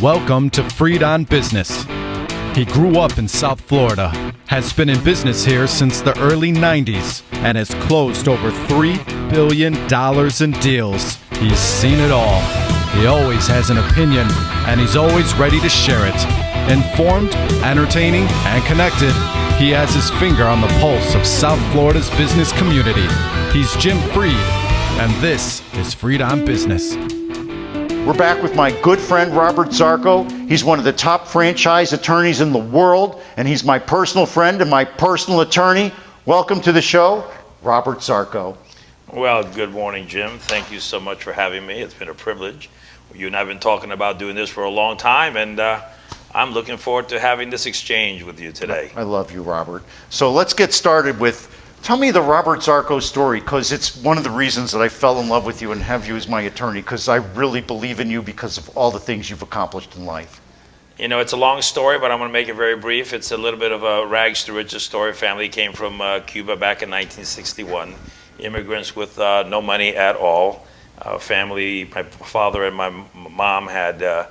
Welcome to Freed on Business. He grew up in South Florida, has been in business here since the early 90s, and has closed over $3 billion in deals. He's seen it all. He always has an opinion, and he's always ready to share it. Informed, entertaining, and connected, he has his finger on the pulse of South Florida's business community. He's Jim Freed, and this is Freed on Business. We're back with my good friend, Robert Zarco. He's one of the top franchise attorneys in the world, and he's my personal friend and my personal attorney. Welcome to the show, Robert Zarco. Well, good morning, Jim. Thank you so much for having me. It's been a privilege. You and I have been talking about doing this for a long time, and I'm looking forward to having this exchange with you today. I love you, Robert. So let's get started with, tell me the Robert Zarco story, because it's one of the reasons that I fell in love with you and have you as my attorney, because I really believe in you because of all the things you've accomplished in life. You know, it's a long story, but I'm going to make it very brief. It's a little bit of a rags to riches story. Family came from Cuba back in 1961. Immigrants with no money at all. Family, my father and my mom had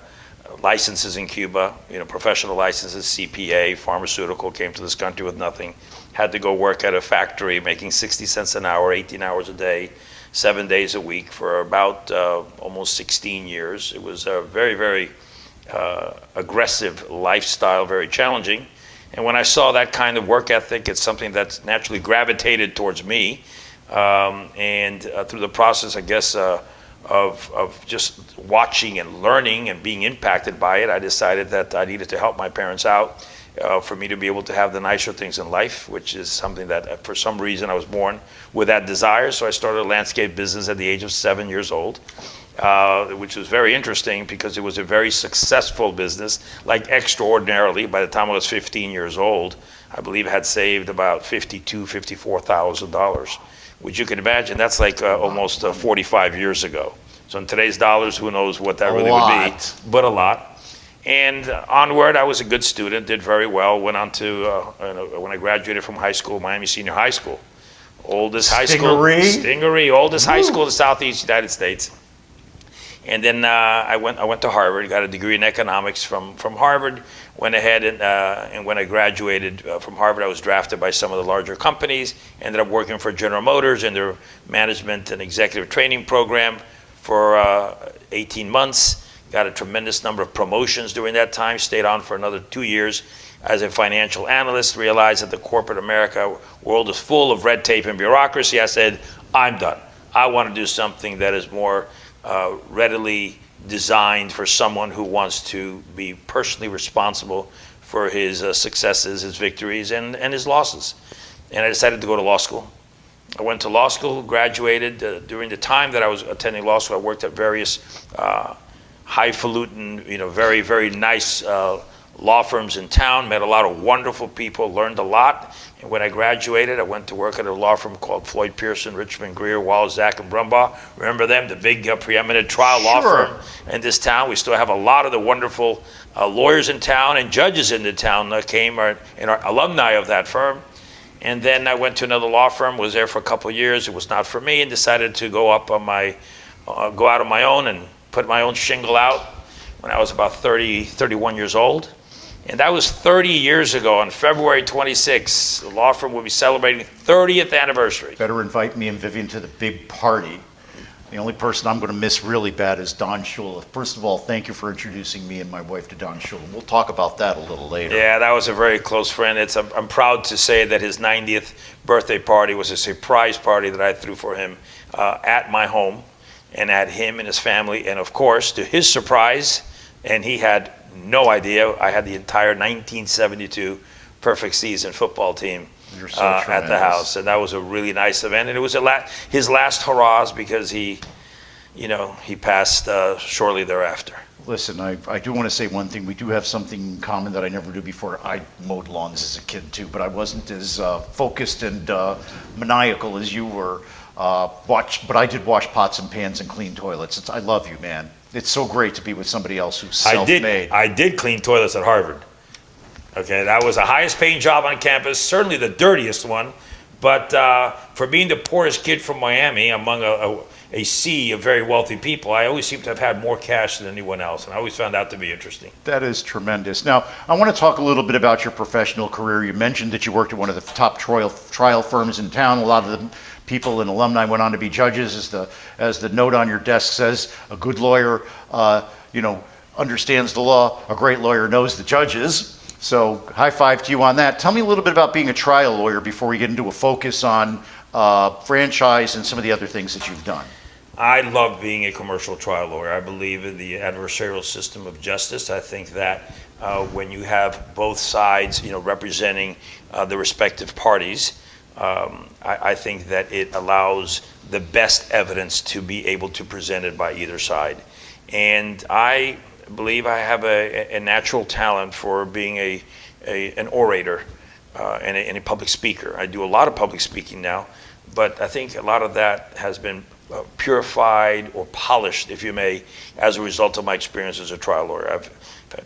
licenses in Cuba, professional licenses, CPA, pharmaceutical, came to this country with nothing. Had to go work at a factory making 60 cents an hour, 18 hours a day, 7 days a week for about almost 16 years. It was a very, very aggressive lifestyle, very challenging. And when I saw that kind of work ethic, it's something that's naturally gravitated towards me. And through the process, I guess, of just watching and learning and being impacted by it, I decided that I needed to help my parents out for me to be able to have the nicer things in life, which is something that for some reason I was born with that desire. So I started a landscape business at the age of 7 years old, which was very interesting because it was a very successful business, like extraordinarily. By the time I was 15 years old, I believe I had saved about $54,000, which you can imagine, that's like almost 45 years ago. So in today's dollars, who knows what that really would be, but a lot. And onward, I was a good student, did very well, went on to, when I graduated from high school, Miami Senior High School. Oldest high school. Stingaree, oldest high school in the Southeast United States. And then I went to Harvard, got a degree in economics from Harvard, went ahead and when I graduated from Harvard, I was drafted by some of the larger companies, ended up working for General Motors in their management and executive training program for 18 months. Got a tremendous number of promotions during that time, stayed on for another 2 years as a financial analyst, realized that the corporate America world is full of red tape and bureaucracy. I said, I'm done. I want to do something that is more readily designed for someone who wants to be personally responsible for his successes, his victories, and his losses. And I decided to go to law school. I went to law school, graduated. During the time that I was attending law school, I worked at various highfalutin, very, very nice law firms in town, met a lot of wonderful people, learned a lot. And when I graduated, I went to work at a law firm called Floyd Pearson, Richmond, Greer, Wallace, Zach, and Brumbaugh. Remember them, the big preeminent trial law firm in this town. We still have a lot of the wonderful lawyers in town and judges in the town that came and are alumni of that firm. And then I went to another law firm, was there for a couple of years. It was not for me, and decided to go out on my own and put my own shingle out when I was about 31 years old. And that was 30 years ago. On February 26th, the law firm will be celebrating 30th anniversary. Better invite me and Vivian to the big party. The only person I'm going to miss really bad is Don Shula. First of all, thank you for introducing me and my wife to Don Shula. We'll talk about that a little later. Yeah, that was a very close friend. I'm proud to say that his 90th birthday party was a surprise party that I threw for him at my home, and at him and his family. And of course, to his surprise, and he had no idea, I had the entire 1972 perfect season football team at the house. And that was a really nice event. And it was his last hurrahs because he passed shortly thereafter. Listen, I do want to say one thing. We do have something in common that I never did before. I mowed lawns as a kid too, but I wasn't as focused and maniacal as you were. But I did wash pots and pans and clean toilets. I love you, man. It's so great to be with somebody else who's self-made. I did clean toilets at Harvard. Okay, that was the highest paying job on campus, certainly the dirtiest one. But for being the poorest kid from Miami, among a sea of very wealthy people, I always seem to have had more cash than anyone else, and I always found that to be interesting. That is tremendous. Now, I want to talk a little bit about your professional career. You mentioned that you worked at one of the top trial firms in town. A lot of the people and alumni went on to be judges. As the note on your desk says, a good lawyer, understands the law. A great lawyer knows the judges. So high five to you on that. Tell me a little bit about being a trial lawyer before we get into a focus on franchise and some of the other things that you've done. I love being a commercial trial lawyer. I believe in the adversarial system of justice. I think that when you have both sides, representing the respective parties, I think that it allows the best evidence to be able to present it by either side. And I believe I have a natural talent for being an orator and a public speaker. I do a lot of public speaking now, but I think a lot of that has been purified or polished, if you may, as a result of my experience as a trial lawyer. I've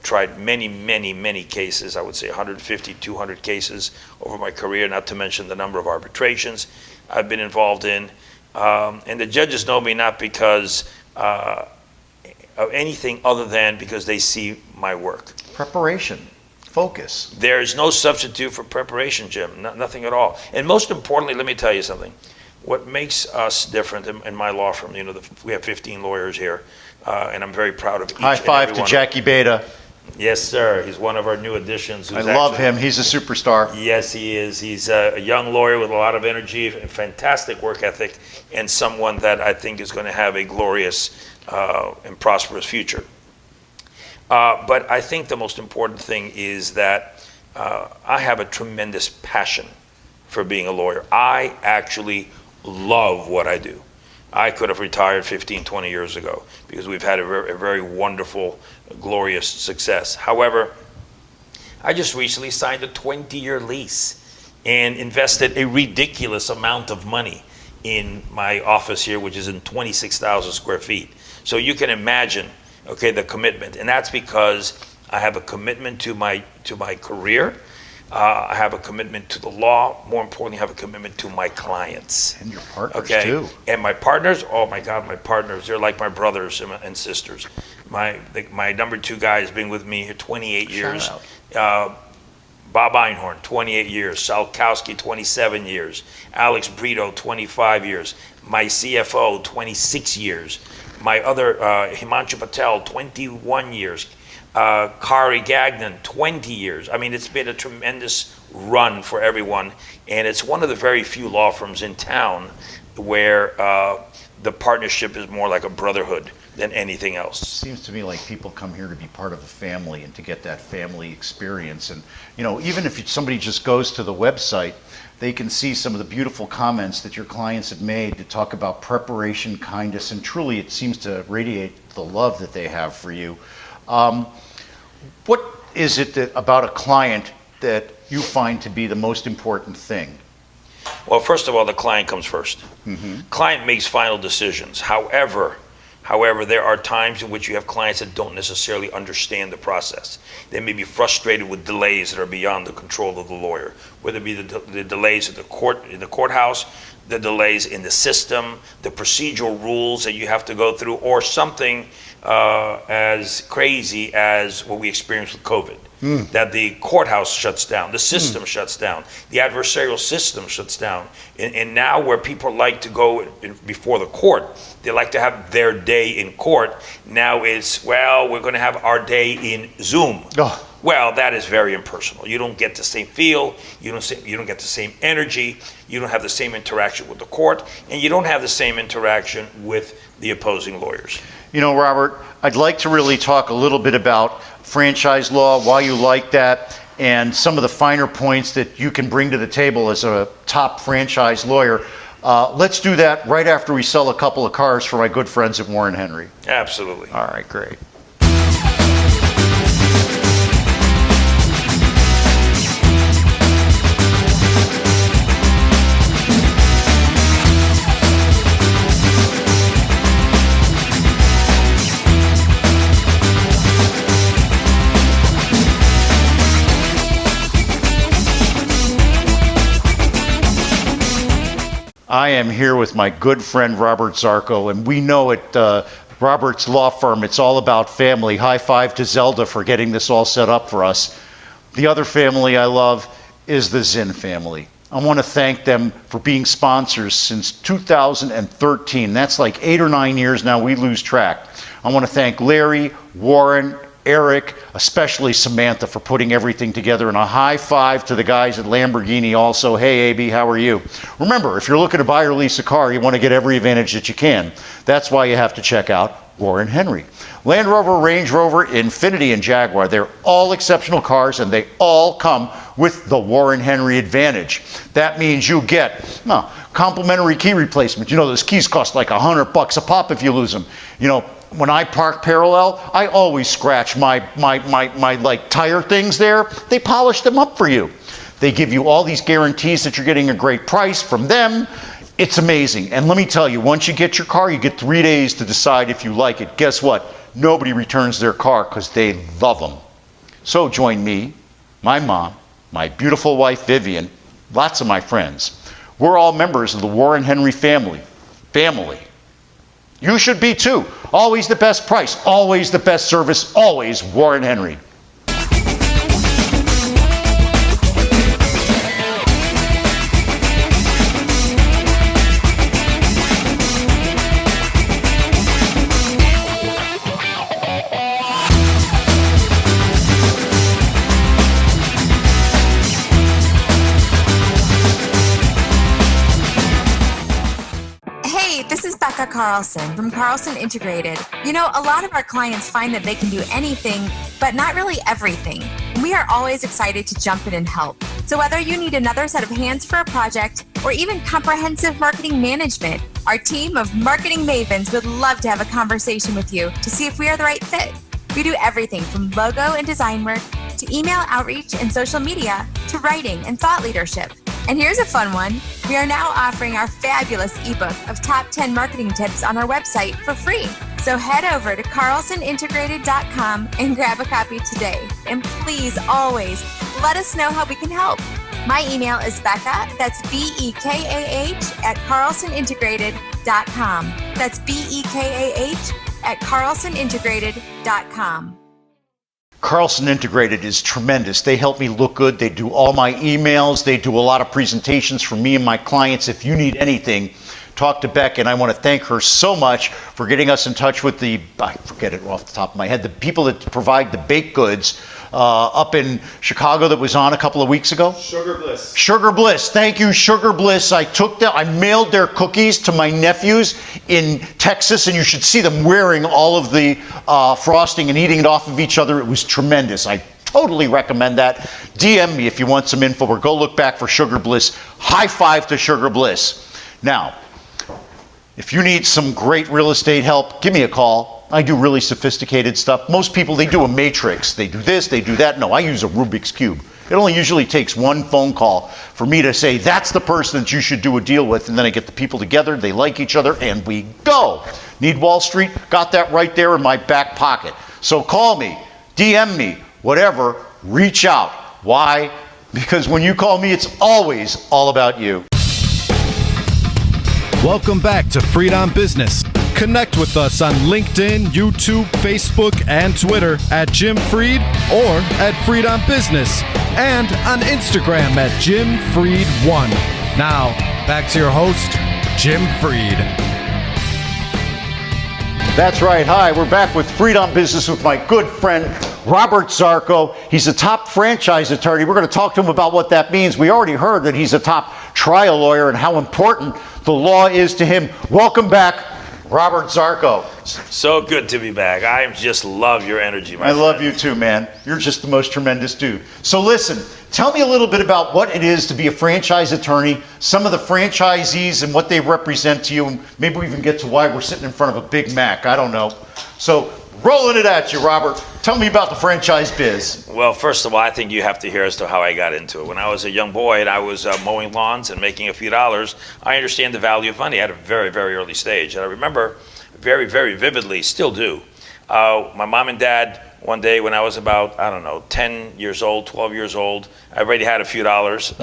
tried many cases. I would say 150, 200 cases over my career, not to mention the number of arbitrations I've been involved in. And the judges know me not because of anything other than because they see my work. Preparation, focus. There is no substitute for preparation, Jim, nothing at all. And most importantly, let me tell you something. What makes us different in my law firm, we have 15 lawyers here, and I'm very proud of each High five to Jackie Beta. Yes, sir. He's one of our new additions. I love him. He's a superstar. Yes, he is. He's a young lawyer with a lot of energy, a fantastic work ethic, and someone that I think is going to have a glorious and prosperous future. But I think the most important thing is that I have a tremendous passion for being a lawyer. I actually love what I do. I could have retired 15, 20 years ago because we've had a very wonderful, glorious success. However, I just recently signed a 20-year lease and invested a ridiculous amount of money in my office here, which is in 26,000 square feet. So you can imagine, okay, the commitment. And that's because I have a commitment to my career. I have a commitment to the law. More importantly, I have a commitment to my clients. And your partners, too. And my partners, oh my God, my partners, they're like my brothers and sisters. My number two guy has been with me here 28 years. Bob Einhorn, 28 years. Salkowski, 27 years. Alex Brito, 25 years. My CFO, 26 years. My other, Himanshu Patel, 21 years. Kari Gagnon, 20 years. I mean, it's been a tremendous run for everyone, and it's one of the very few law firms in town where the partnership is more like a brotherhood than anything else. It seems to me like people come here to be part of a family and to get that family experience. And, even if somebody just goes to the website, they can see some of the beautiful comments that your clients have made to talk about preparation, kindness, and truly it seems to radiate the love that they have for you. What is it about a client that you find to be the most important thing? Well, first of all, the client comes first. Mm-hmm. Client makes final decisions. However, there are times in which you have clients that don't necessarily understand the process. They may be frustrated with delays that are beyond the control of the lawyer, whether it be the delays in the courthouse, the delays in the system, the procedural rules that you have to go through, or something as crazy as what we experienced with COVID. That the courthouse shuts down, the system shuts down, the adversarial system shuts down. And now where people like to go before the court, they like to have their day in court. Now it's, well, we're going to have our day in Zoom. Oh. Well, that is very impersonal. You don't get the same feel, you don't get the same energy, you don't have the same interaction with the court, and you don't have the same interaction with the opposing lawyers. Robert, I'd like to really talk a little bit about franchise law, why you like that, and some of the finer points that you can bring to the table as a top franchise lawyer. Let's do that right after we sell a couple of cars for my good friends at Warren Henry. Absolutely. All right, great. I am here with my good friend Robert Zarco, and we know at Robert's law firm it's all about family. High five to Zelda for getting this all set up for us. The other family I love is the Zinn family. I want to thank them for being sponsors since 2013. That's like 8 or 9 years now, we lose track. I want to thank Larry, Warren, Eric, especially Samantha for putting everything together, and a high five to the guys at Lamborghini also. Hey, AB, how are you? Remember, if you're looking to buy or lease a car, you want to get every advantage that you can. That's why you have to check out Warren Henry. Land Rover, Range Rover, Infiniti, and Jaguar, they're all exceptional cars, and they all come with the Warren Henry advantage. That means you get complimentary key replacement. You know, those keys cost like $100 a pop if you lose them. You know, when I park parallel, I always scratch my like tire things there. They polish them up for you. They give you all these guarantees that you're getting a great price from them. It's amazing. And let me tell you, once you get your car, you get 3 days to decide if you like it. Guess what? Nobody returns their car because they love them. So join me, my mom, my beautiful wife Vivian, lots of my friends. We're all members of the Warren Henry family. You should be too. Always the best price, always the best service, always Warren Henry. Carlson from Carlson Integrated. You know, a lot of our clients find that they can do anything, but not really everything. We are always excited to jump in and help. So whether you need another set of hands for a project or even comprehensive marketing management, our team of marketing mavens would love to have a conversation with you to see if we are the right fit. We do everything from logo and design work to email outreach and social media to writing and thought leadership. And here's a fun one. We are now offering our fabulous ebook of top 10 marketing tips on our website for free. So head over to carlsonintegrated.com and grab a copy today. And please always let us know how we can help. My email is Becca, that's BEKAH at carlsonintegrated.com. That's BEKAH at carlsonintegrated.com. Carlson Integrated is tremendous. They help me look good. They do all my emails. They do a lot of presentations for me and my clients. If you need anything, talk to Beck, and I want to thank her so much for getting us in touch with I forget it off the top of my head, the people that provide the baked goods up in Chicago that was on a couple of weeks ago. Sugar Bliss. Sugar Bliss. Thank you, Sugar Bliss. I mailed their cookies to my nephews in Texas, and you should see them wearing all of the frosting and eating it off of each other. It was tremendous. I totally recommend that. DM me if you want some info, or go look back for Sugar Bliss. High five to Sugar Bliss. Now, if you need some great real estate help, give me a call. I do really sophisticated stuff. Most people, they do a matrix. They do this, they do that. No, I use a Rubik's Cube. It only usually takes one phone call for me to say, that's the person that you should do a deal with. And then I get the people together, they like each other, and we go. Need Wall Street? Got that right there in my back pocket. So call me, DM me, whatever, reach out. Why? Because when you call me, it's always all about you. Welcome back to Freed on Business. Connect with us on LinkedIn, YouTube, Facebook, and Twitter at Jim Freed or at Freed on Business, and on Instagram at Jim Freed1. Now, back to your host, Jim Freed. That's right. Hi, we're back with Freed on Business with my good friend, Robert Zarco. He's a top franchise attorney. We're going to talk to him about what that means. We already heard that he's a top trial lawyer and how important the law is to him. Welcome back, Robert Zarco. So good to be back. I just love your energy, my friend. I love you too, man. You're just the most tremendous dude. So listen, tell me a little bit about what it is to be a franchise attorney, some of the franchisees and what they represent to you, and maybe we even get to why we're sitting in front of a Big Mac. I don't know. So rolling it at you, Robert. Tell me about the franchise biz. Well, first of all, I think you have to hear as to how I got into it. When I was a young boy and I was mowing lawns and making a few dollars, I understand the value of money at a very, very early stage. And I remember very, very vividly, still do. My mom and dad one day when I was about, I don't know, 10 years old, 12 years old. I already had a few dollars,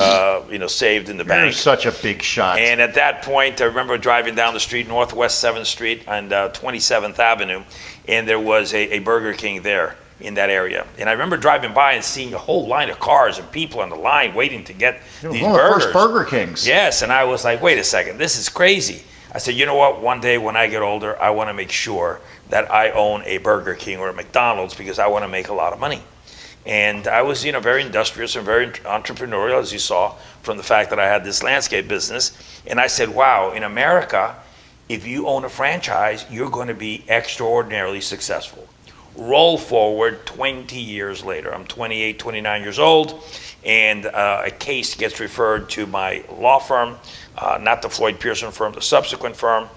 saved in the bank. You're such a big shot. And at that point, I remember driving down the street, Northwest 7th Street and 27th Avenue, and there was a Burger King there in that area. And I remember driving by and seeing a whole line of cars and people on the line waiting to get these one of the burgers. first Burger Kings. Yes, and I was like, wait a second, this is crazy. I said, you know what, one day when I get older, I want to make sure that I own a Burger King or a McDonald's because I want to make a lot of money. And I was, very industrious and very entrepreneurial, as you saw from the fact that I had this landscape business. And I said, wow, in America, if you own a franchise, you're going to be extraordinarily successful. Roll forward 20 years later. I'm 28, 29 years old, and a case gets referred to my law firm, not the Floyd Pearson firm, the subsequent firm.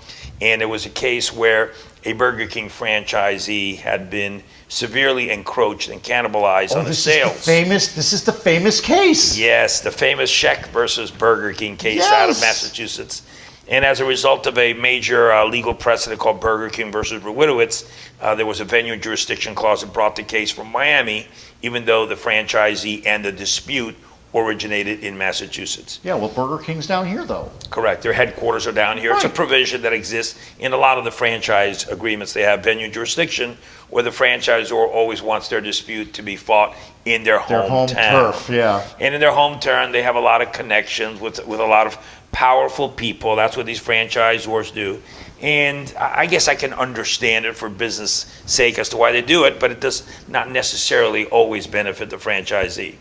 And it was a case where a Burger King franchisee had been severely encroached and cannibalized on the sales. This is the famous case. Yes, the famous Scheck versus Burger King case out of Massachusetts. And as a result of a major legal precedent called Burger King versus Rewitowitz, there was a venue jurisdiction clause that brought the case from Miami, even though the franchisee and the dispute originated in Massachusetts. Yeah, well, Burger King's down here, though. Correct. Their headquarters are down here. Right. It's a provision that exists in a lot of the franchise agreements. They have venue jurisdiction where the franchisor always wants their dispute to be fought in their home turf, yeah. And in their home turf, they have a lot of connections with a lot of powerful people. That's what these franchisors do. And I guess I can understand it for business sake as to why they do it, but it does not necessarily always benefit the franchisee.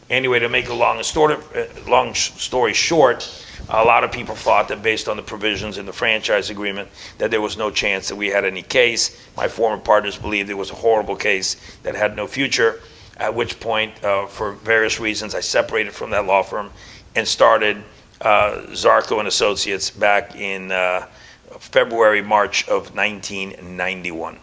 Anyway, to make a long story short, a lot of people thought that based on the provisions in the franchise agreement that there was no chance that we had any case. My former partners believed it was a horrible case that had no future, at which point, for various reasons, I separated from that law firm and started Zarco and Associates back in February, March of 1991.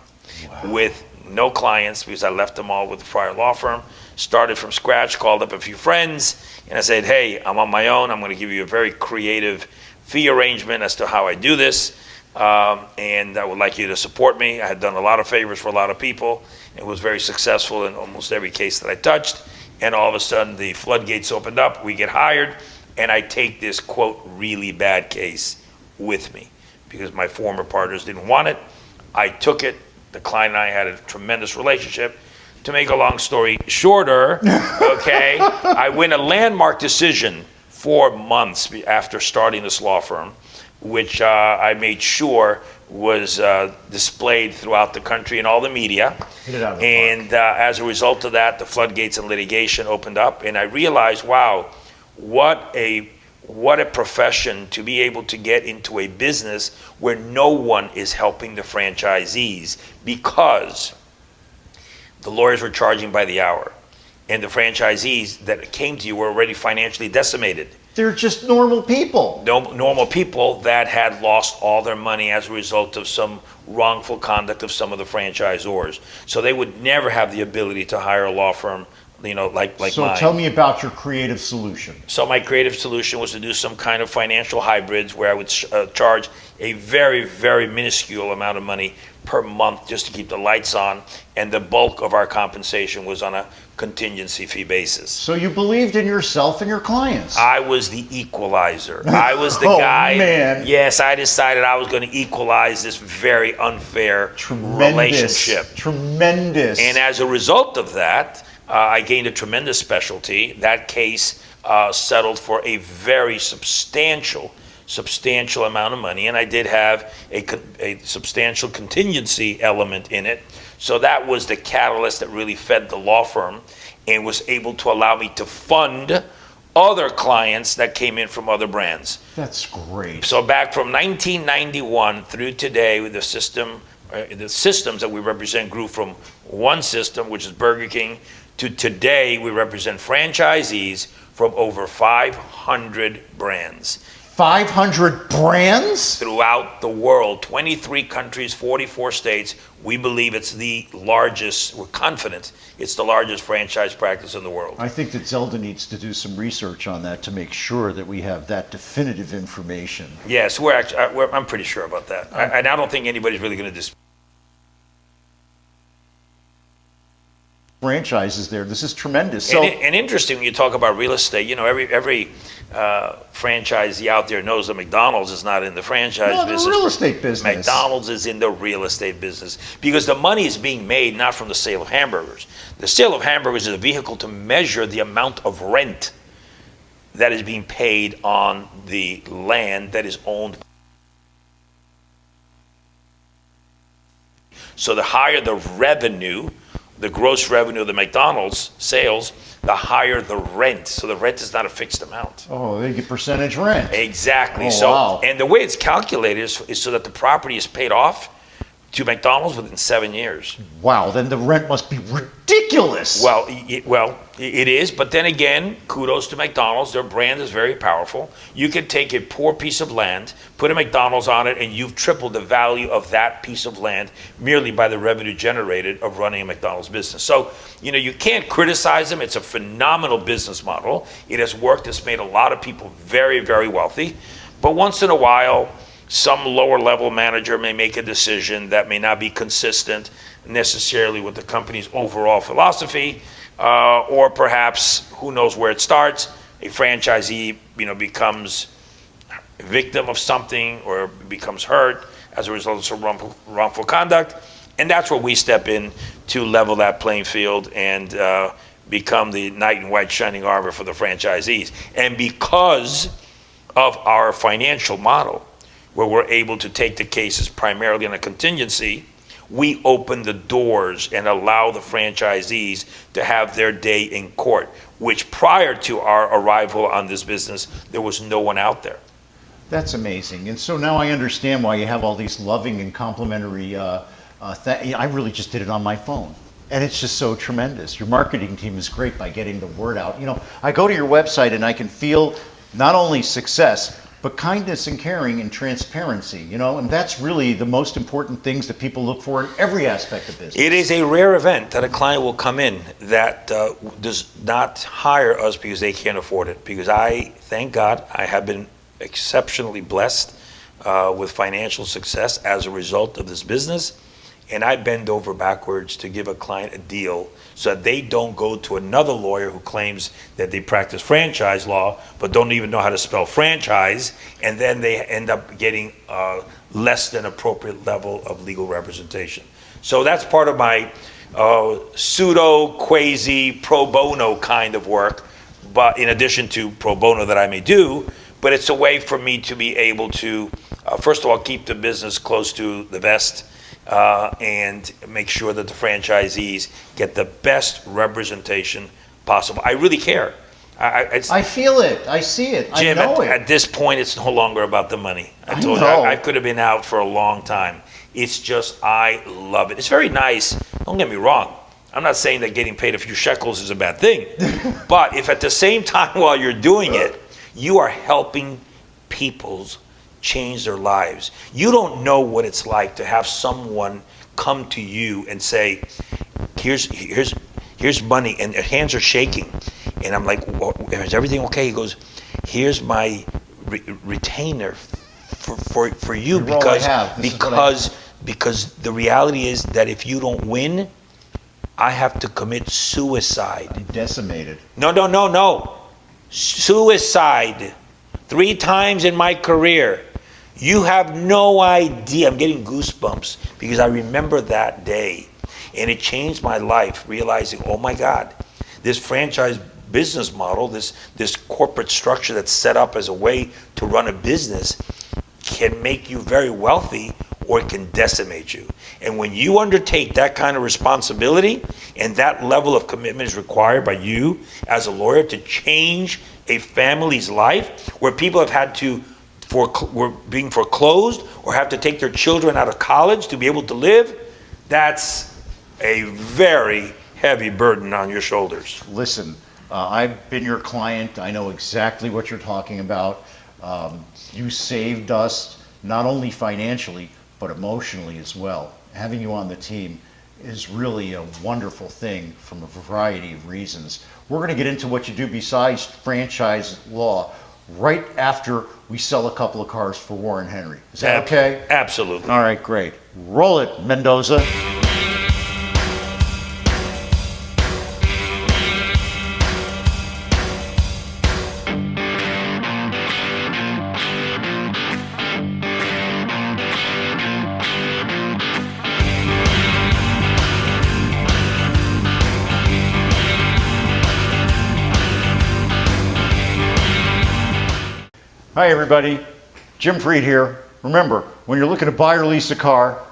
Wow. With no clients because I left them all with the prior law firm. Started from scratch, called up a few friends, and I said, hey, I'm on my own. I'm going to give you a very creative fee arrangement as to how I do this, and I would like you to support me. I had done a lot of favors for a lot of people and was very successful in almost every case that I touched, and all of a sudden the floodgates opened up, we get hired, and I take this, quote, really bad case with me because my former partners didn't want it. I took it. The client and I had a tremendous relationship. To make a long story shorter, okay, I win a landmark decision 4 months after starting this law firm, which I made sure was displayed throughout the country in all the media. And as a result of that, the floodgates and litigation opened up, and I realized, wow, what a profession to be able to get into a business where no one is helping the franchisees because the lawyers were charging by the hour, and the franchisees that came to you were already financially decimated. They're just normal people. Normal people that had lost all their money as a result of some wrongful conduct of some of the franchisors. So they would never have the ability to hire a law firm, like mine. So tell me about your creative solution. So my creative solution was to do some kind of financial hybrids where I would charge a very, very minuscule amount of money per month just to keep the lights on, and the bulk of our compensation was on a contingency fee basis. So you believed in yourself and your clients. I was the equalizer. I was the guy. Man. Yes, I decided I was going to equalize this very unfair relationship. Tremendous. And as a result of that, I gained a tremendous specialty. That case settled for a very substantial amount of money, and I did have a substantial contingency element in it. So that was the catalyst that really fed the law firm and was able to allow me to fund other clients that came in from other brands. That's great. So back from 1991 through today, the systems that we represent grew from one system, which is Burger King, to today we represent franchisees from over 500 brands. 500 brands? Throughout the world, 23 countries, 44 states. We believe it's the largest, we're confident it's the largest franchise practice in the world. I think that Zelda needs to do some research on that to make sure that we have that definitive information. Yes, I'm pretty sure about that. And I don't think anybody's really going to dispute. franchises there. This is tremendous. So, and interesting when you talk about real estate, every franchisee out there knows that McDonald's is not in the franchise business. The real estate business. McDonald's is in the real estate business because the money is being made not from the sale of hamburgers. The sale of hamburgers is a vehicle to measure the amount of rent that is being paid on the land that is owned. So the higher the revenue, the gross revenue of the McDonald's sales, the higher the rent. So the rent is not a fixed amount. Oh, they get percentage rent. Exactly. Oh, wow. And the way it's calculated is so that the property is paid off to McDonald's within 7 years. Wow, then the rent must be ridiculous. Well, it is, but then again, kudos to McDonald's. Their brand is very powerful. You can take a poor piece of land, put a McDonald's on it, and you've tripled the value of that piece of land merely by the revenue generated of running a McDonald's business. So, you can't criticize them. It's a phenomenal business model. It has worked. It's made a lot of people very, very wealthy. But once in a while, some lower level manager may make a decision that may not be consistent necessarily with the company's overall philosophy, or perhaps, who knows where it starts, a franchisee becomes a victim of something or becomes hurt as a result of some wrongful conduct, and that's where we step in to level that playing field and become the knight in white shining armor for the franchisees. And because of our financial model, where we're able to take the cases primarily on a contingency, we open the doors and allow the franchisees to have their day in court, which prior to our arrival on this business, there was no one out there. That's amazing. And so now I understand why you have all these loving and complimentary, I really just did it on my phone. And it's just so tremendous. Your marketing team is great by getting the word out. I go to your website and I can feel not only success, but kindness and caring and transparency, and that's really the most important things that people look for in every aspect of business. It is a rare event that a client will come in that does not hire us because they can't afford it. Because thank God, I have been exceptionally blessed with financial success as a result of this business. And I bend over backwards to give a client a deal so that they don't go to another lawyer who claims that they practice franchise law but don't even know how to spell franchise, and then they end up getting less than appropriate level of legal representation. So that's part of my pseudo, quasi, pro bono kind of work, but in addition to pro bono that I may do, but it's a way for me to be able to, first of all, keep the business close to the vest, and make sure that the franchisees get the best representation possible. I really care. I feel it. I see it. Jim, I know it. At this point, it's no longer about the money. I told you, I could have been out for a long time. It's just, I love it. It's very nice. Don't get me wrong. I'm not saying that getting paid a few shekels is a bad thing. But if at the same time while you're doing it, you are helping people's change their lives. You don't know what it's like to have someone come to you and say, here's money, and their hands are shaking. And I'm like, is everything okay? He goes, here's my retainer for you, because the reality is that if you don't win, I have to commit suicide. I'm decimated. No. Suicide. 3 times in my career. You have no idea. I'm getting goosebumps because I remember that day, and it changed my life, realizing, oh my God, this franchise business model, this corporate structure that's set up as a way to run a business can make you very wealthy, or it can decimate you. And when you undertake that kind of responsibility and that level of commitment is required by you as a lawyer to change a family's life where people have had to were being foreclosed or have to take their children out of college to be able to live, that's a very heavy burden on your shoulders. Listen, I've been your client. I know exactly what you're talking about. You saved us not only financially, but emotionally as well. Having you on the team is really a wonderful thing from a variety of reasons. We're going to get into what you do besides franchise law right after we sell a couple of cars for Warren Henry. Is that okay? Absolutely. All right, great. Roll it, Mendoza. Hi everybody, Jim Freed here. Remember, when you're looking to buy or lease a car,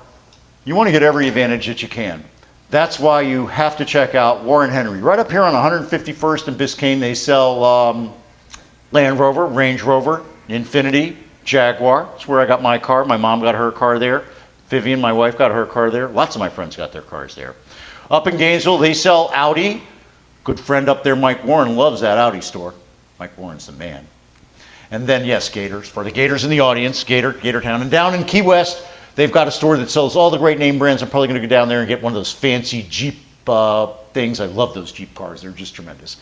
you want to get every advantage that you can. That's why you have to check out Warren Henry. Right up here on 151st and Biscayne, they sell Land Rover, Range Rover, Infiniti, Jaguar. That's where I got my car. My mom got her car there. Vivian, my wife, got her car there. Lots of my friends got their cars there. Up in Gainesville, they sell Audi. Good friend up there, Mike Warren, loves that Audi store. Mike Warren's the man. And then, yes, Gators. For the Gators in the audience, Gatortown. And down in Key West, they've got a store that sells all the great name brands. I'm probably going to go down there and get one of those fancy Jeep things. I love those Jeep cars. They're just tremendous.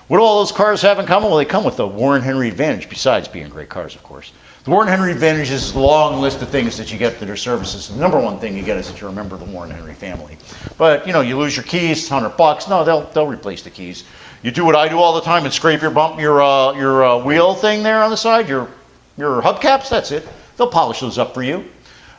What do all those cars have in common? Well, they come with the Warren Henry Advantage, besides being great cars, of course. The Warren Henry Advantage is a long list of things that you get that are services. The number one thing you get is that you remember the Warren Henry family. But, you know, you lose your keys, it's $100. No, they'll replace the keys. You do what I do all the time and scrape your wheel thing there on the side, your hubcaps, that's it. They'll polish those up for you.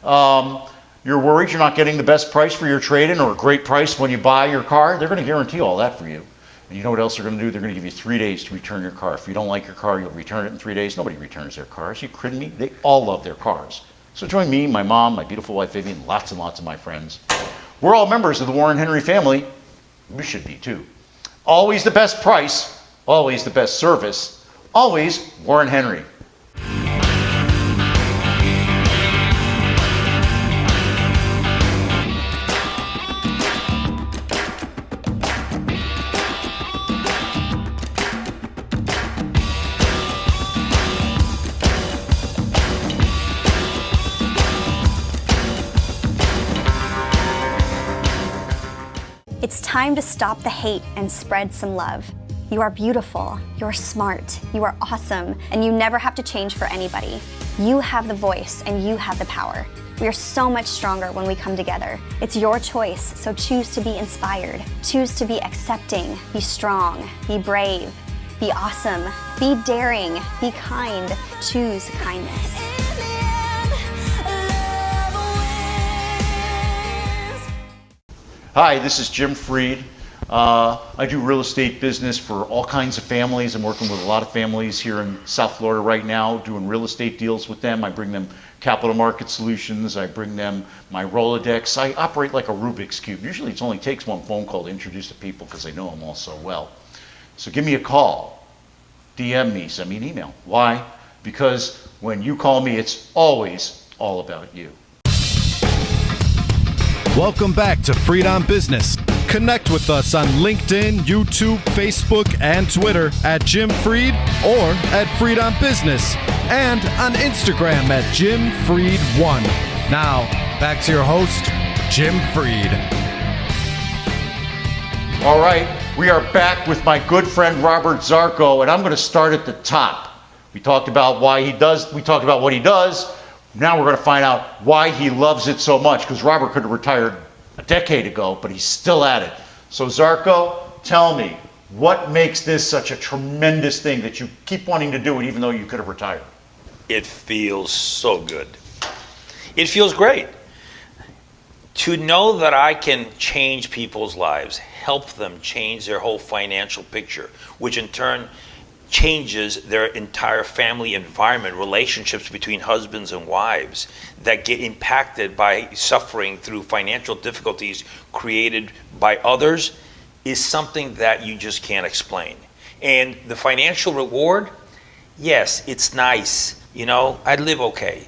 You're worried you're not getting the best price for your trade-in or a great price when you buy your car. They're going to guarantee all that for you. And you know what else they're going to do? They're going to give you 3 days to return your car. If you don't like your car, you'll return it in 3 days. Nobody returns their cars. You kidding me? They all love their cars. So join me, my mom, my beautiful wife Vivian, lots and lots of my friends. We're all members of the Warren Henry family. We should be too. Always the best price, always the best service, always Warren Henry. It's time to stop the hate and spread some love. You are beautiful, you're smart, you are awesome, and you never have to change for anybody. You have the voice and you have the power. We are so much stronger when we come together. It's your choice, so choose to be inspired. Choose to be accepting, be strong, be brave, be awesome, be daring, be kind. Choose kindness. Hi, this is Jim Freed. I do real estate business for all kinds of families. I'm working with a lot of families here in South Florida right now, doing real estate deals with them. I bring them capital market solutions. I bring them my Rolodex. I operate like a Rubik's Cube. Usually it only takes one phone call to introduce the people because I know them all so well. So give me a call, DM me, send me an email. Why? Because when you call me, it's always all about you. Welcome back to Freed on Business. Connect with us on LinkedIn, YouTube, Facebook, and Twitter at Jim Freed or at Freed on Business, and on Instagram at Jim Freed1. Now, back to your host, Jim Freed. All right, we are back with my good friend Robert Zarco, and I'm going to start at the top. We talked about what he does. Now we're going to find out why he loves it so much, because Robert could have retired a decade ago, but he's still at it. So Zarco, tell me, what makes this such a tremendous thing that you keep wanting to do it even though you could have retired? It feels so good. It feels great. To know that I can change people's lives, help them change their whole financial picture, which in turn changes their entire family environment, relationships between husbands and wives that get impacted by suffering through financial difficulties created by others, is something that you just can't explain. And the financial reward, yes, it's nice. You know, I live okay.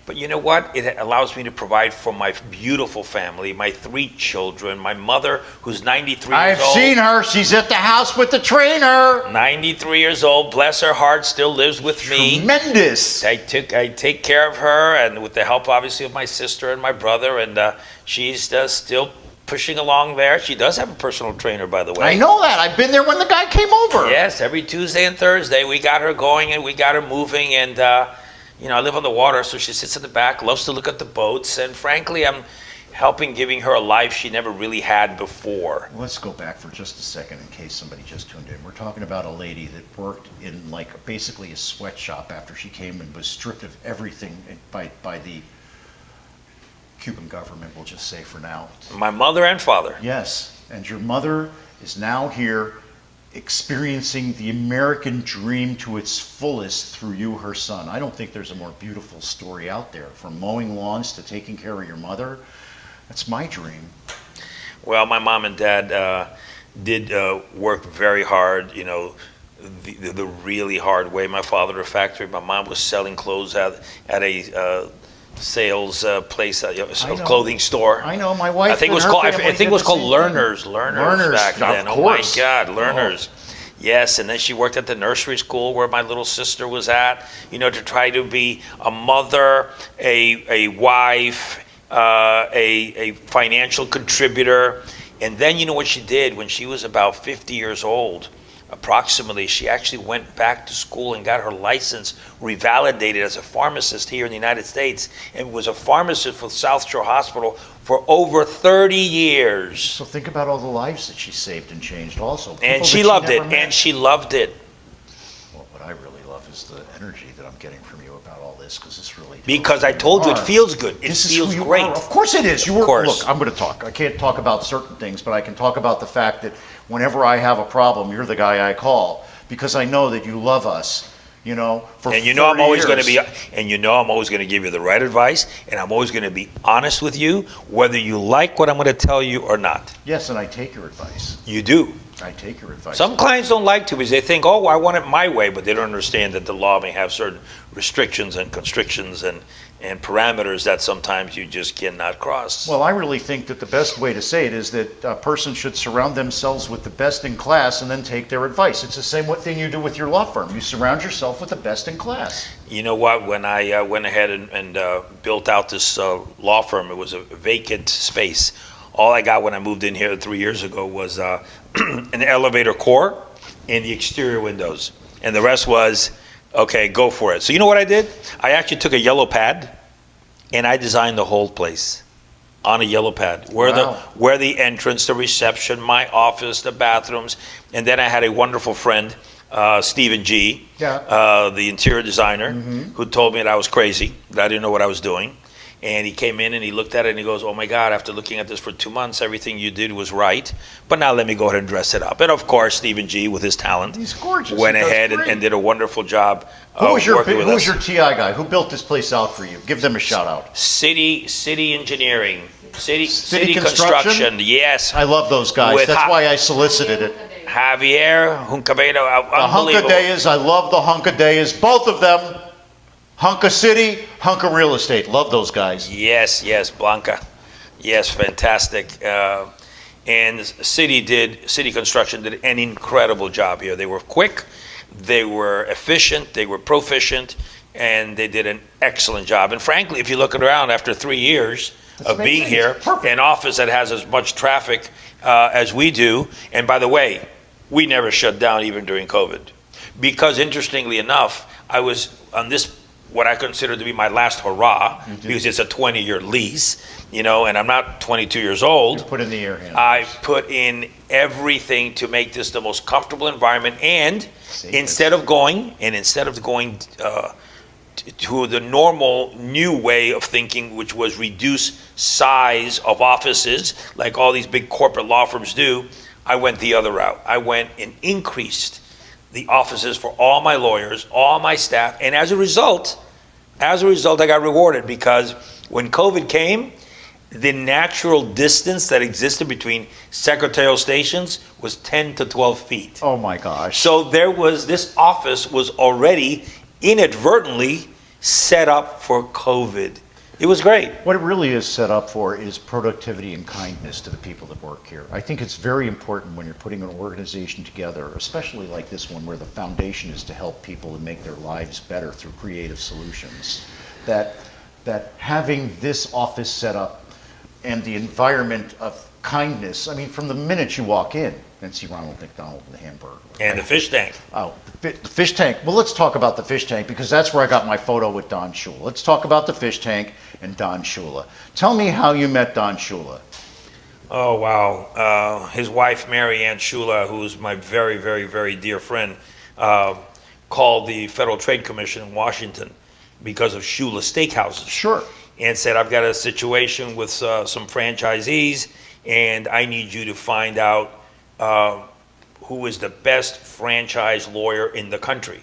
But you know what? It allows me to provide for my beautiful family, my 3 children, my mother, who's 93 years old. I've seen her. She's at the house with the trainer. 93 years old. Bless her heart, still lives with me. Tremendous. I take care of her, and with the help, obviously, of my sister and my brother, and she's still pushing along there. She does have a personal trainer, by the way. I know that. I've been there when the guy came over. Yes, every Tuesday and Thursday, we got her going, and we got her moving, and you know, I live on the water, so she sits in the back, loves to look at the boats, and frankly, I'm helping giving her a life she never really had before. Let's go back for just a second in case somebody just tuned in. We're talking about a lady that worked in basically a sweatshop after she came and was stripped of everything by the Cuban government, we'll just say for now. My mother and father. Yes, and your mother is now here experiencing the American dream to its fullest through you, her son. I don't think there's a more beautiful story out there. From mowing lawns to taking care of your mother, that's my dream. Well, my mom and dad did work very hard, you know, the really hard way. My father at a factory, my mom was selling clothes at a sales place, a clothing store. I know, my wife. I think it was called. I think it was called Learners back then. Oh my God, Learners. Yes, and then she worked at the nursery school where my little sister was at. You know, to try to be a mother, a wife, a financial contributor, and then you know what she did when she was about 50 years old. Approximately, she actually went back to school and got her license revalidated as a pharmacist here in the United States, and was a pharmacist for South Shore Hospital for over 30 years. So think about all the lives that she saved and changed also. And she loved it, and she loved it. Well, what I really love is the energy that I'm getting from you about all this, because it's really... Because I told you, it feels good. It feels great. Of course it is. Of course. Look, I'm going to talk. I can't talk about certain things, but I can talk about the fact that whenever I have a problem, you're the guy I call, because I know that you love us, you know, for 40 years. And you know I'm always going to give you the right advice, and I'm always going to be honest with you, whether you like what I'm going to tell you or not. Yes, and I take your advice. You do. I take your advice. Some clients don't like to because they think, oh, I want it my way, but they don't understand that the law may have certain restrictions and constrictions and parameters that sometimes you just cannot cross. Well, I really think that the best way to say it is that a person should surround themselves with the best in class and then take their advice. It's the same thing you do with your law firm. You surround yourself with the best in class. You know what? When I went ahead and built out this law firm, it was a vacant space. All I got when I moved in here 3 years ago was an elevator core and the exterior windows. And the rest was, okay, go for it. So you know what I did? I actually took a yellow pad and I designed the whole place on a yellow pad. Where the entrance, the reception, my office, the bathrooms. And then I had a wonderful friend, Stephen G., the interior designer, who told me that I was crazy, that I didn't know what I was doing. And he came in and he looked at it and he goes, oh my God, after looking at this for 2 months, everything you did was right. But now let me go ahead and dress it up. And of course, Stephen G., with his talent, he's gorgeous. Went ahead and did a wonderful job Who was your TI guy? Who built this place out for you? Give them a shout out. City engineering. City construction. Yes. I love those guys. That's why I solicited it. Javier Huncabedo. The Hunkadayas. I love the Hunkadayas. Both of them. Hunka City, Hunka Real Estate. Love those guys. Yes, Blanca. Yes, fantastic. And City Construction did an incredible job here. They were quick, they were efficient, they were proficient, and they did an excellent job. And frankly, if you look around after 3 years of being here, an office that has as much traffic as we do, and by the way, we never shut down even during COVID. Because interestingly enough, I was on this, what I consider to be my last hurrah, because it's a 20-year lease, you know, and I'm not 22 years old. You put in the air handlers. I put in everything to make this the most comfortable environment, and instead of going to the normal new way of thinking, which was reduce size of offices, like all these big corporate law firms do, I went the other route. I went and increased the offices for all my lawyers, all my staff, and as a result, I got rewarded, because when COVID came, the natural distance that existed between secretarial stations was 10 to 12 feet. Oh my gosh. So this office was already inadvertently set up for COVID. It was great. What it really is set up for is productivity and kindness to the people that work here. I think it's very important when you're putting an organization together, especially like this one, where the foundation is to help people and make their lives better through creative solutions, that having this office set up and the environment of kindness, I mean, from the minute you walk in and see Ronald McDonald and the hamburger. And the fish tank. Oh, the fish tank. Well, let's talk about the fish tank, because that's where I got my photo with Don Shula. Let's talk about the fish tank and Don Shula. Tell me how you met Don Shula. Oh, wow. His wife, Mary Ann Shula, who's my very, very, very dear friend, called the Federal Trade Commission in Washington because of Shula Steakhouses. Sure. And said, I've got a situation with some franchisees, and I need you to find out who is the best franchise lawyer in the country.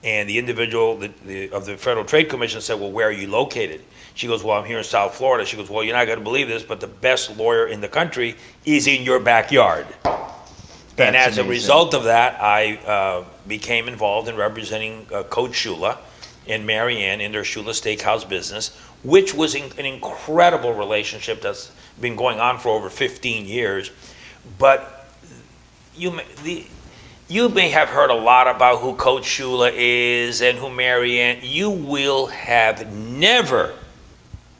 And the individual of the Federal Trade Commission said, well, where are you located? She goes, well, I'm here in South Florida. She goes, well, you're not going to believe this, but the best lawyer in the country is in your backyard. And as a result of that, I became involved in representing Coach Shula and Marianne in their Shula Steakhouse business, which was an incredible relationship that's been going on for over 15 years. But you may have heard a lot about who Coach Shula is and who Marianne. You will have never,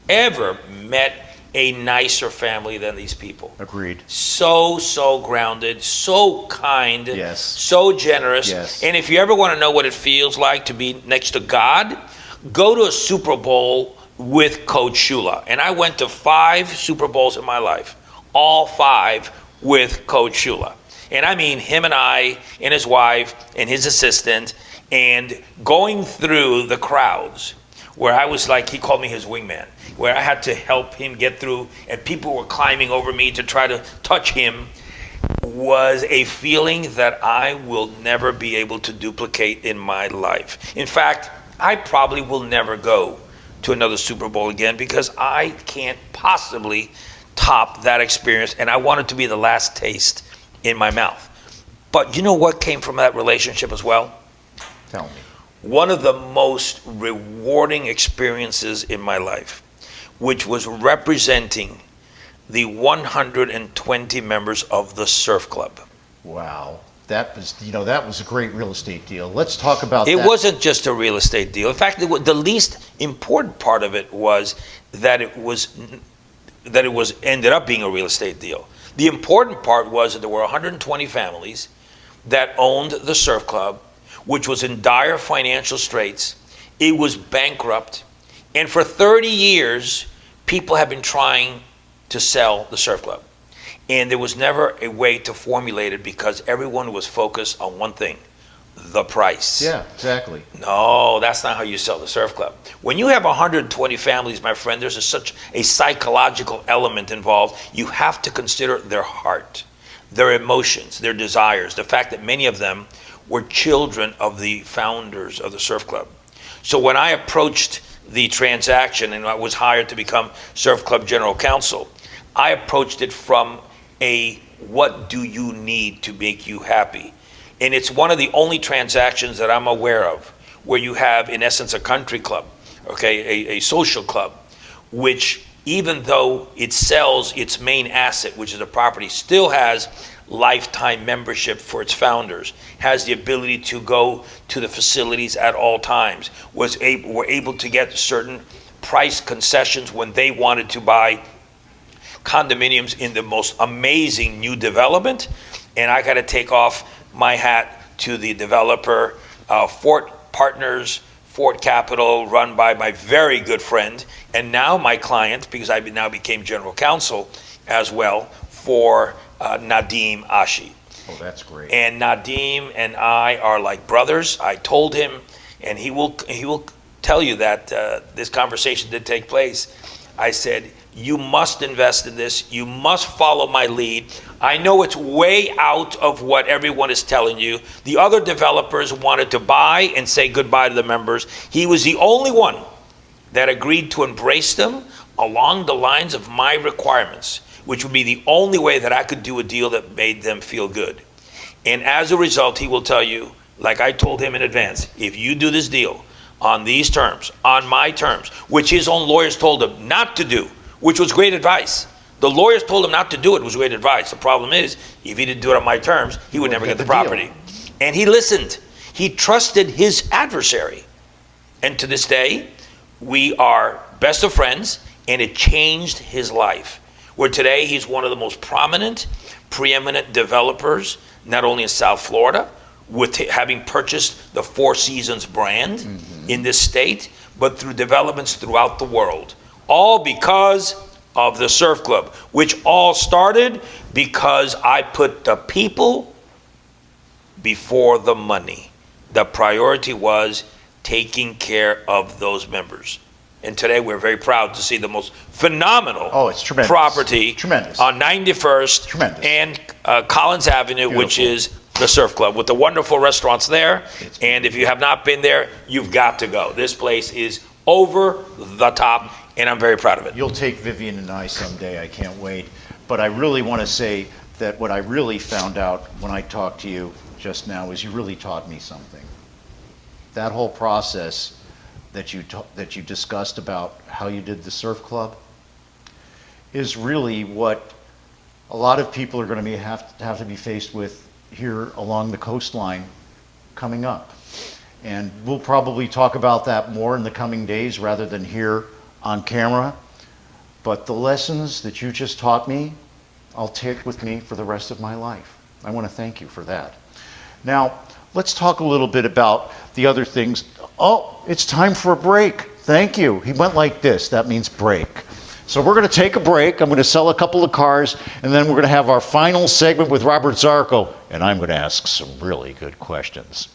ever met a nicer family than these people. Agreed. So grounded, so kind, yes, so generous. Yes. And if you ever want to know what it feels like to be next to God, go to a Super Bowl with Coach Shula. And I went to 5 Super Bowls in my life, all 5 with Coach Shula. And I mean him and I and his wife and his assistant, and going through the crowds where I was like, he called me his wingman, where I had to help him get through and people were climbing over me to try to touch him, was a feeling that I will never be able to duplicate in my life. In fact, I probably will never go to another Super Bowl again because I can't possibly top that experience, and I want it to be the last taste in my mouth. But you know what came from that relationship as well? Tell me. One of the most rewarding experiences in my life, which was representing the 120 members of the Surf Club. Wow. That was a great real estate deal. Let's talk about that. It wasn't just a real estate deal. In fact, the least important part of it was that it ended up being a real estate deal. The important part was that there were 120 families that owned the Surf Club, which was in dire financial straits. It was bankrupt. And for 30 years, people have been trying to sell the Surf Club. And there was never a way to formulate it because everyone was focused on one thing, the price. Yeah, exactly. No, that's not how you sell the Surf Club. When you have 120 families, my friend, there's such a psychological element involved. You have to consider their heart, their emotions, their desires, the fact that many of them were children of the founders of the Surf Club. So when I approached the transaction and I was hired to become Surf Club General Counsel, I approached it from a what do you need to make you happy? And it's one of the only transactions that I'm aware of where you have, in essence, a country club, okay, a social club, which even though it sells its main asset, which is a property, still has lifetime membership for its founders, has the ability to go to the facilities at all times, were able to get certain price concessions when they wanted to buy condominiums in the most amazing new development. And I got to take off my hat to the developer, Fort Partners, Fort Capital, run by my very good friend, and now my client, because I now became general counsel as well, for Nadim Ashi. Oh, that's great. And Nadim and I are like brothers. I told him, and he will tell you that this conversation did take place. I said, you must invest in this. You must follow my lead. I know it's way out of what everyone is telling you. The other developers wanted to buy and say goodbye to the members. He was the only one that agreed to embrace them along the lines of my requirements, which would be the only way that I could do a deal that made them feel good. And as a result, he will tell you, like I told him in advance, if you do this deal on these terms, on my terms, which his own lawyers told him not to do, which was great advice. The lawyers told him not to do it, was great advice. The problem is, if he didn't do it on my terms, he would never get the property. And he listened. He trusted his adversary. And to this day, we are best of friends, and it changed his life. Where today, he's one of the most prominent, preeminent developers, not only in South Florida, with having purchased the Four Seasons brand in this state, but through developments throughout the world. All because of the Surf Club, which all started because I put the people before the money. The priority was taking care of those members. And today we're very proud to see the most phenomenal it's tremendous. property Tremendous. on 91st Tremendous. and Collins Avenue, Beautiful. which is the Surf Club with the wonderful restaurants there. And if you have not been there, you've got to go. This place is over the top, and I'm very proud of it. You'll take Vivian and I someday. I can't wait. But I really want to say that what I really found out when I talked to you just now is you really taught me something. That whole process that you discussed about how you did the Surf Club is really what a lot of people are going to have to be faced with here along the coastline coming up. And we'll probably talk about that more in the coming days rather than here on camera. But the lessons that you just taught me, I'll take with me for the rest of my life. I want to thank you for that. Now, let's talk a little bit about the other things. Oh, it's time for a break. Thank you. He went like this. That means break. So we're going to take a break. I'm going to sell a couple of cars, and then we're going to have our final segment with Robert Zarco, and I'm going to ask some really good questions.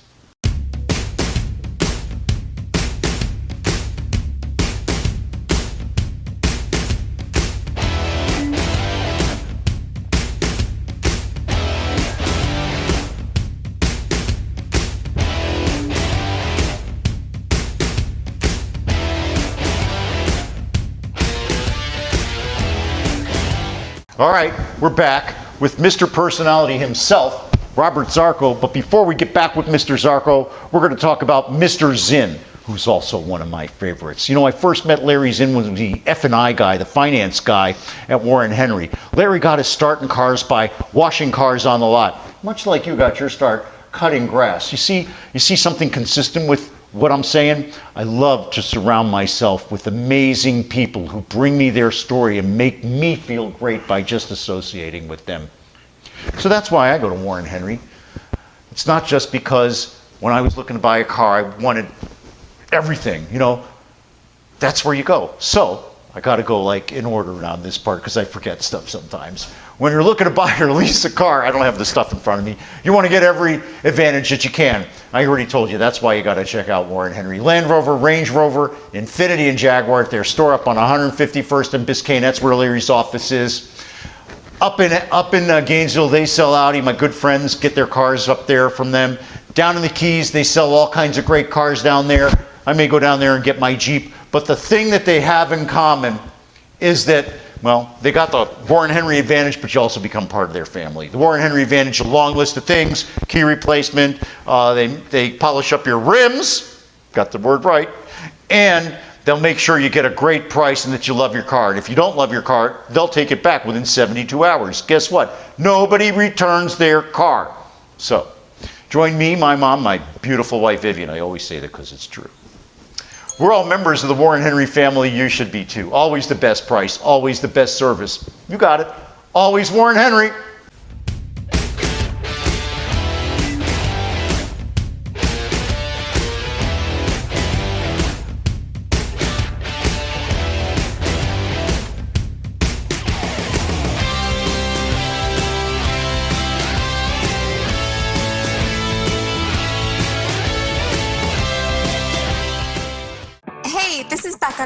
All right, we're back with Mr. Personality himself, Robert Zarco. But before we get back with Mr. Zarco, we're going to talk about Mr. Zinn, who's also one of my favorites. You know, I first met Larry Zinn when the F&I guy, the finance guy at Warren Henry. Larry got his start in cars by washing cars on the lot, much like you got your start cutting grass. You see something consistent with what I'm saying? I love to surround myself with amazing people who bring me their story and make me feel great by just associating with them. So that's why I go to Warren Henry. It's not just because when I was looking to buy a car, I wanted everything, you know. That's where you go. So I got to go like in order on this part because I forget stuff sometimes. When you're looking to buy or lease a car, I don't have the stuff in front of me. You want to get every advantage that you can. I already told you, that's why you got to check out Warren Henry. Land Rover, Range Rover, Infiniti, and Jaguar at their store up on 151st and Biscayne. That's where Larry's office is. Up in Gainesville, they sell Audi. My good friends get their cars up there from them. Down in the Keys, they sell all kinds of great cars down there. I may go down there and get my Jeep. But the thing that they have in common is that, well, they got the Warren Henry advantage, but you also become part of their family. The Warren Henry advantage, a long list of things, key replacement, they polish up your rims, got the word right, and they'll make sure you get a great price and that you love your car. And if you don't love your car, they'll take it back within 72 hours. Guess what? Nobody returns their car. So, join me, my mom, my beautiful wife Vivian. I always say that because it's true. We're all members of the Warren Henry family. You should be too. Always the best price, always the best service. You got it. Always Warren Henry.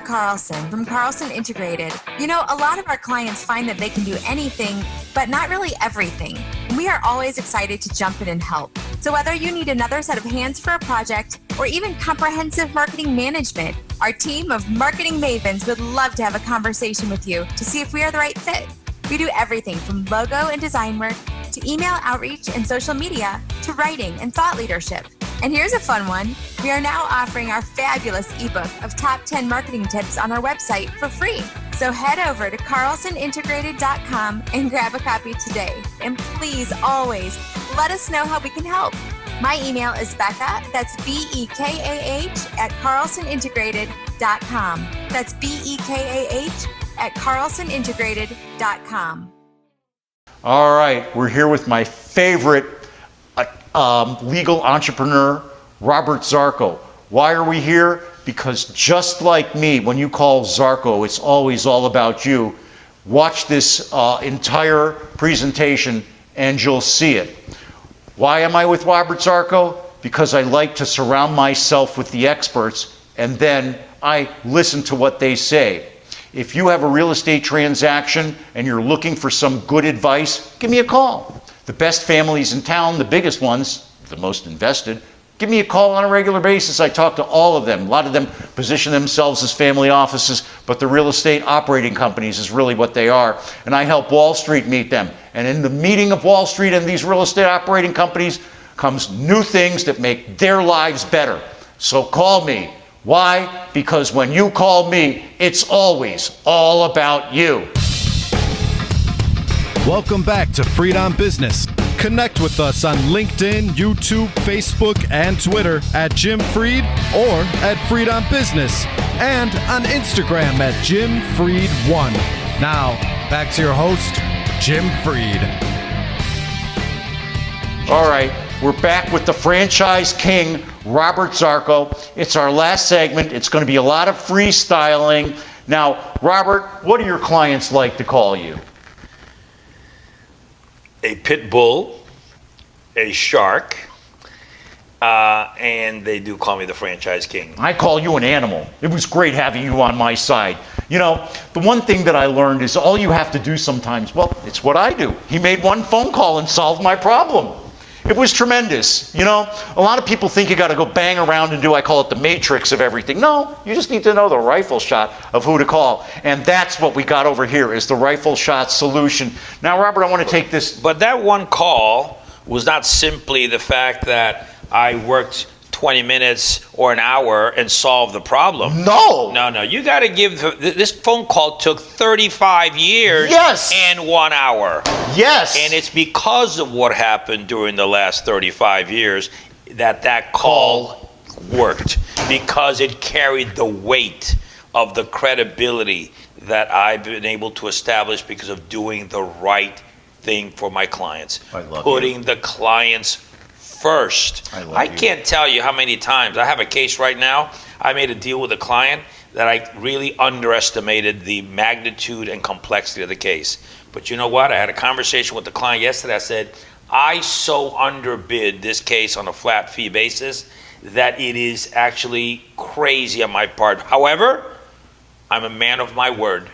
Carlson from Carlson Integrated. You know, a lot of our clients find that they can do anything, but not really everything. We are always excited to jump in and help. So whether you need another set of hands for a project or even comprehensive marketing management, our team of marketing mavens would love to have a conversation with you to see if we are the right fit. We do everything from logo and design work to email outreach and social media to writing and thought leadership. And here's a fun one. We are now offering our fabulous ebook of top 10 marketing tips on our website for free. So head over to carlsonintegrated.com and grab a copy today. And please always let us know how we can help. My email is Becca, that's BEKAH at carlsonintegrated.com. That's BEKAH at carlsonintegrated.com. All right, we're here with my favorite legal entrepreneur, Robert Zarco. Why are we here? Because just like me, when you call Zarco, it's always all about you. Watch this entire presentation and you'll see it. Why am I with Robert Zarco? Because I like to surround myself with the experts and then I listen to what they say. If you have a real estate transaction and you're looking for some good advice, give me a call. the best families in town, the biggest ones, the most invested, give me a call on a regular basis. I talk to all of them. A lot of them position themselves as family offices, but the real estate operating companies is really what they are. And I help Wall Street meet them. And in the meeting of Wall Street and these real estate operating companies comes new things that make their lives better. So call me. Why? Because when you call me, it's always all about you. Welcome back to Freed on Business. Connect with us on LinkedIn, YouTube, Facebook, and Twitter at Jim Freed or at Freed on Business, and on Instagram at Jim Freed1. Now, back to your host, Jim Freed. All right, we're back with the franchise king, Robert Zarco. It's our last segment. It's going to be a lot of freestyling. Now, Robert, what do your clients like to call you? A pit bull, a shark, and they do call me the franchise king. I call you an animal. It was great having you on my side. You know, the one thing that I learned is all you have to do sometimes, well, it's what I do. He made one phone call and solved my problem. It was tremendous. You know, a lot of people think you got to go bang around and do, I call it the matrix of everything. No, you just need to know the rifle shot of who to call. And that's what we got over here is the rifle shot solution. Now, Robert, I want to take this. But that one call was not simply the fact that I worked 20 minutes or an hour and solved the problem. No. No. You got to give, this phone call took 35 years Yes. and 1 hour. Yes. And it's because of what happened during the last 35 years that call worked, because it carried the weight of the credibility that I've been able to establish because of doing the right thing for my clients. I love putting the clients first. I can't tell you how many times. I have a case right now. I made a deal with a client that I really underestimated the magnitude and complexity of the case. But you know what? I had a conversation with the client yesterday. I said, I so underbid this case on a flat fee basis that it is actually crazy on my part. However, I'm a man of my word.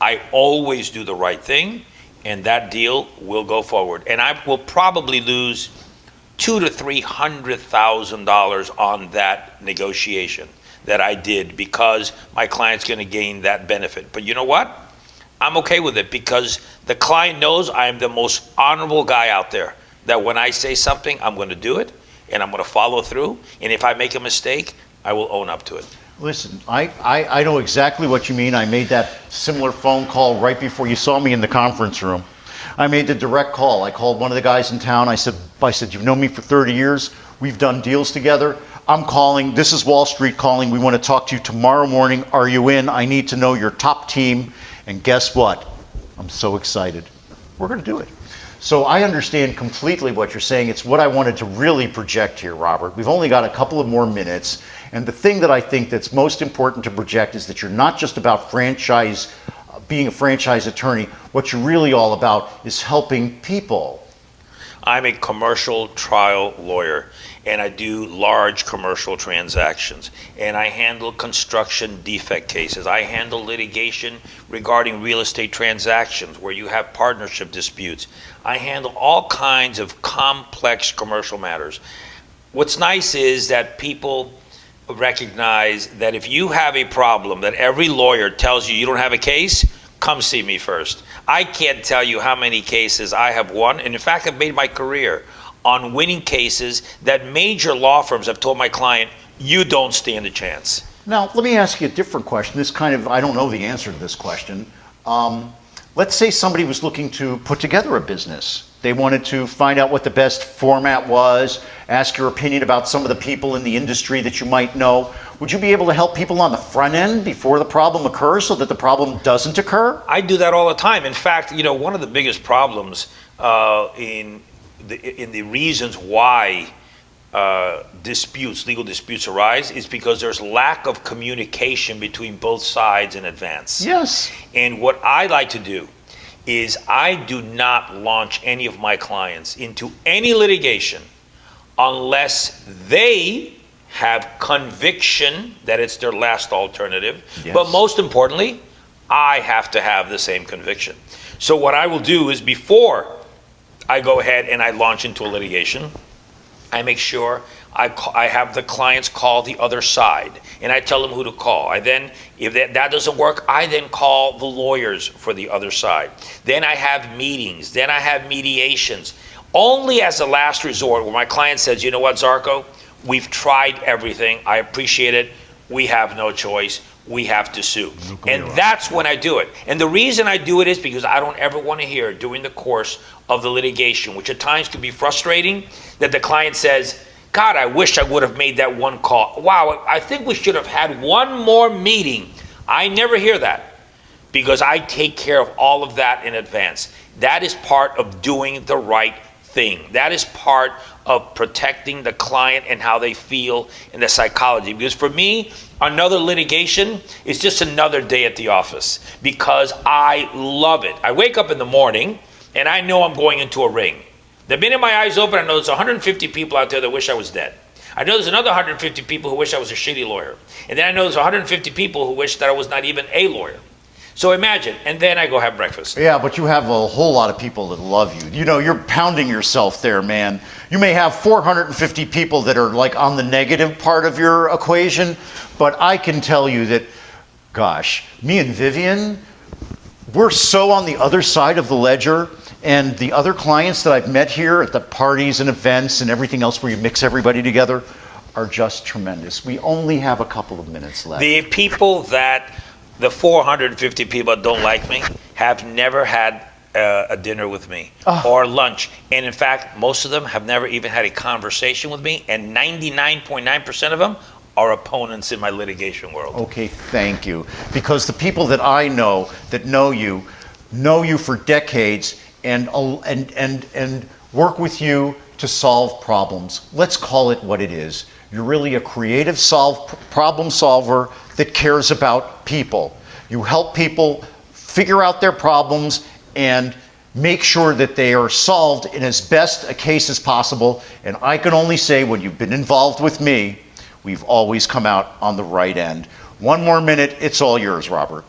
I always do the right thing, and that deal will go forward. And I will probably lose $200,000 to $300,000 on that negotiation that I did because my client's going to gain that benefit. But you know what? I'm okay with it because the client knows I am the most honorable guy out there, that when I say something, I'm going to do it and I'm going to follow through. And if I make a mistake, I will own up to it. Listen, I know exactly what you mean. I made that similar phone call right before you saw me in the conference room. I made the direct call. I called one of the guys in town. I said, you've known me for 30 years. We've done deals together. I'm calling. This is Wall Street calling. We want to talk to you tomorrow morning. Are you in? I need to know your top team. And guess what? I'm so excited. We're going to do it. So I understand completely what you're saying. It's what I wanted to really project here, Robert. We've only got a couple of more minutes. And the thing that I think that's most important to project is that you're not just about being a franchise attorney. What you're really all about is helping people. I'm a commercial trial lawyer, and I do large commercial transactions, and I handle construction defect cases. I handle litigation regarding real estate transactions where you have partnership disputes. I handle all kinds of complex commercial matters. What's nice is that people recognize that if you have a problem that every lawyer tells you don't have a case, come see me first. I can't tell you how many cases I have won, and in fact I've made my career on winning cases that major law firms have told my client, you don't stand a chance. Now, let me ask you a different question. I don't know the answer to this question. Let's say somebody was looking to put together a business. They wanted to find out what the best format was, ask your opinion about some of the people in the industry that you might know. Would you be able to help people on the front end before the problem occurs so that the problem doesn't occur? I do that all the time. In fact, one of the biggest problems in the reasons why legal disputes arise is because there's lack of communication between both sides in advance. Yes. And what I like to do is I do not launch any of my clients into any litigation unless they have conviction that it's their last alternative. Yes. But most importantly, I have to have the same conviction. So what I will do is before I go ahead and I launch into a litigation. I make sure I have the clients call the other side, and I tell them who to call. I then, if that doesn't work, I then call the lawyers for the other side. Then I have meetings. Then I have mediations. Only as a last resort, where my client says, you know what, Zarco, we've tried everything. I appreciate it. We have no choice. We have to sue. And that's when I do it. And the reason I do it is because I don't ever want to hear during the course of the litigation, which at times can be frustrating, that the client says, God, I wish I would have made that one call. Wow, I think we should have had one more meeting. I never hear that because I take care of all of that in advance. That is part of doing the right thing. That is part of protecting the client and how they feel in the psychology. Because for me, another litigation is just another day at the office because I love it. I wake up in the morning and I know I'm going into a ring. The minute my eyes open, I know there's 150 people out there that wish I was dead. I know there's another 150 people who wish I was a shitty lawyer. And then I know there's 150 people who wish that I was not even a lawyer. So imagine, and then I go have breakfast. Yeah, but you have a whole lot of people that love you. You know, you're pounding yourself there, man. You may have 450 people that are like on the negative part of your equation, but I can tell you that, gosh, me and Vivian, we're so on the other side of the ledger. And the other clients that I've met here at the parties and events and everything else where you mix everybody together are just tremendous. We only have a couple of minutes left. The people that, the 450 people that don't like me, have never had a dinner with me or lunch. And in fact, most of them have never even had a conversation with me. And 99.9% of them are opponents in my litigation world. Okay, thank you. Because the people that I know that know you for decades and work with you to solve problems. Let's call it what it is. You're really a creative problem solver that cares about people. You help people figure out their problems and make sure that they are solved in as best a case as possible. And I can only say, when you've been involved with me, we've always come out on the right end. One more minute, it's all yours, Robert.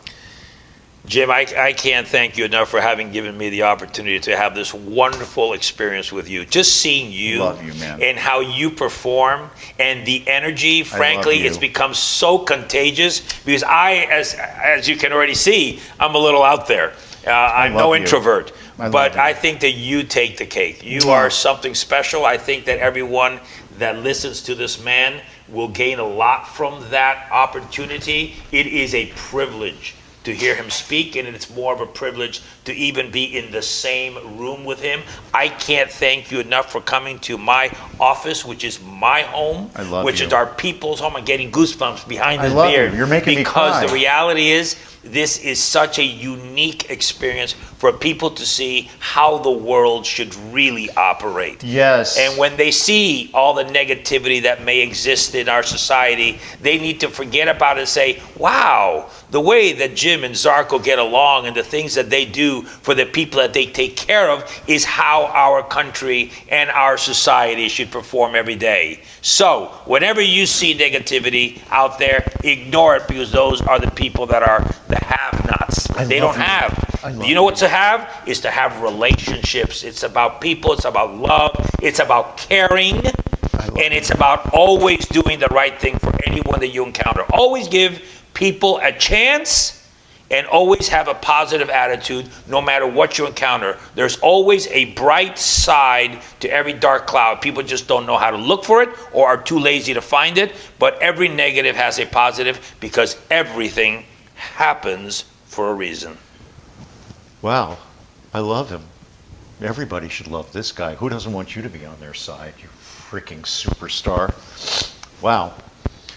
Jim, I can't thank you enough for having given me the opportunity to have this wonderful experience with you. Just seeing you, love you, man, and how you perform and the energy, frankly, it's become so contagious because as you can already see, I'm a little out there. I'm no introvert, but I think that you take the cake. You are something special. I think that everyone that listens to this man will gain a lot from that opportunity. It is a privilege to hear him speak, and it's more of a privilege to even be in the same room with him. I can't thank you enough for coming to my office, which is my home, which is our people's home. I'm getting goosebumps behind this beard. You're making me cry. Because the reality is, this is such a unique experience for people to see how the world should really operate. Yes. And when they see all the negativity that may exist in our society, they need to forget about it and say, wow, the way that Jim and Zarco get along and the things that they do for the people that they take care of is how our country and our society should perform every day. So whenever you see negativity out there, ignore it, because those are the people that are the have-nots. They don't have. You know what to have? Is to have relationships. It's about people. It's about love. It's about caring. And it's about always doing the right thing for anyone that you encounter. Always give people a chance and always have a positive attitude no matter what you encounter. There's always a bright side to every dark cloud. People just don't know how to look for it or are too lazy to find it. But every negative has a positive, because everything happens for a reason. Wow, I love him. Everybody should love this guy. Who doesn't want you to be on their side, you freaking superstar? Wow.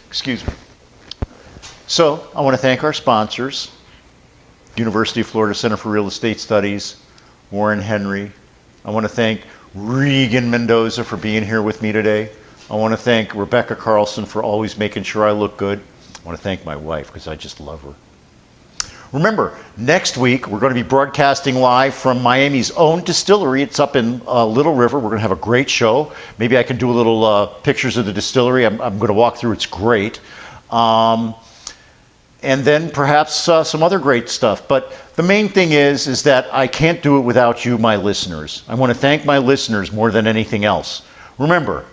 Excuse me. So, I want to thank our sponsors, University of Florida Center for Real Estate Studies, Warren Henry. I want to thank Regan Mendoza for being here with me today. I want to thank Rebecca Carlson for always making sure I look good. I want to thank my wife, because I just love her. Remember, next week we're going to be broadcasting live from Miami's own distillery. It's up in Little River. We're going to have a great show. Maybe I can do a little pictures of the distillery. I'm going to walk through. It's great. and then perhaps some other great stuff. But the main thing is that I can't do it without you, my listeners. I want to thank my listeners more than anything else. Remember,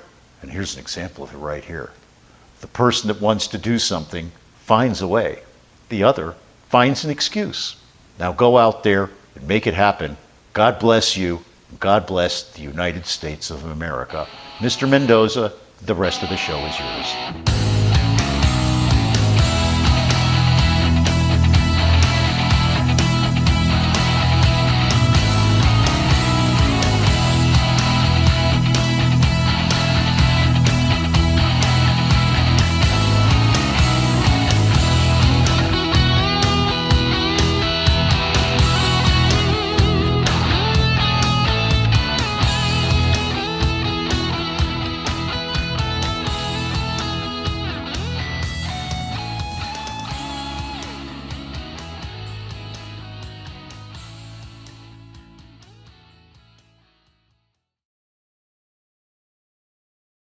and here's an example of it right here, the person that wants to do something finds a way. The other finds an excuse. Now go out there and make it happen. God bless you. God bless the United States of America. Mr. Mendoza, the rest of the show is yours.